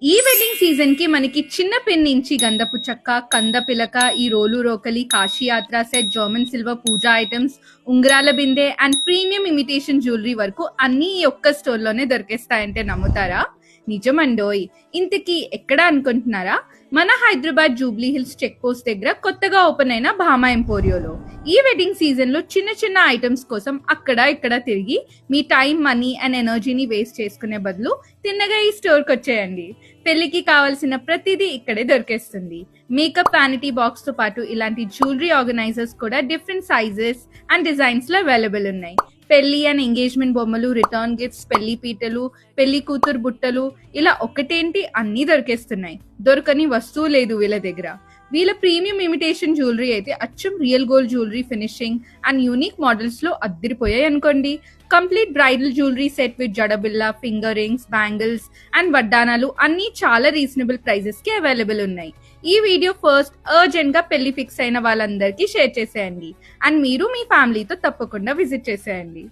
ఈ wedding season కి మనకి చిన్న పెన్ నుంచి గంధపు చెక్క, కంద పిలక, ఈ రోలు రోకలి, కాశీయాత్ర సెట్, జర్మన్ సిల్వర్ పూజా ఐటమ్స్, ఉంగరాల బిందె అండ్ ప్రీమియం ఇమిటేషన్ జ్యువెలరీ వరకు అన్ని ఈ ఒక్క స్టోర్ లోనే దొరికేస్తాయంటే నమ్ముతారా? నిజమండోయ్. ఇంతకీ ఎక్కడ అనుకుంటున్నారా? మన హైదరాబాద్ జూబ్లీ హిల్స్ చెక్ పోస్ట్ దగ్గర కొత్తగా ఓపెన్ అయిన భామా ఎంపోరియోలో. ఈ వెడ్డింగ్ సీజన్ లో చిన్న చిన్న ఐటమ్స్ కోసం అక్కడ ఇక్కడ తిరిగి మీ టైం, మనీ అండ్ ఎనర్జీని వేస్ట్ చేసుకునే బదులు తిన్నగా ఈ స్టోర్కి వచ్చేయండి. పెళ్లికి కావాల్సిన ప్రతిదీ ఇక్కడే దొరికేస్తుంది. మేకప్ వ్యానిటీ బాక్స్ తో పాటు ఇలాంటి జ్యువెలరీ ఆర్గనైజర్స్ కూడా డిఫరెంట్ సైజెస్ అండ్ డిజైన్స్ లో అవైలబుల్ ఉన్నాయి. పెళ్లి అండ్ ఎంగేజ్మెంట్ బొమ్మలు, రిటర్న్ గిఫ్ట్స్, పెళ్లి పీటలు, పెళ్లి కూతురు బుట్టలు, ఇలా ఒకటేంటి అన్ని దొరికేస్తున్నాయి. దొరకని వస్తువు లేదు వీళ్ళ దగ్గర. వీళ్ళ ప్రీమియం ఇమిటేషన్ జ్యువెలరీ అయితే అచ్చం real gold jewellery finishing and unique models లో అద్దరిపోయాయి అనుకోండి. Complete bridal jewellery set with జడబిల్లా, ఫింగర్ రింగ్స్, బ్యాంగిల్స్ అండ్ వడ్డానాలు అన్ని చాలా రీజనబుల్ ప్రైజెస్ కి అవైలబుల్ ఉన్నాయి. ఈ వీడియో ఫస్ట్ అర్జెంట్ గా పెళ్లి ఫిక్స్ అయిన వాళ్ళందరికీ షేర్ చేసేయండి అండ్ మీరు మీ ఫ్యామిలీతో తప్పకుండా విజిట్ చేసేయండి.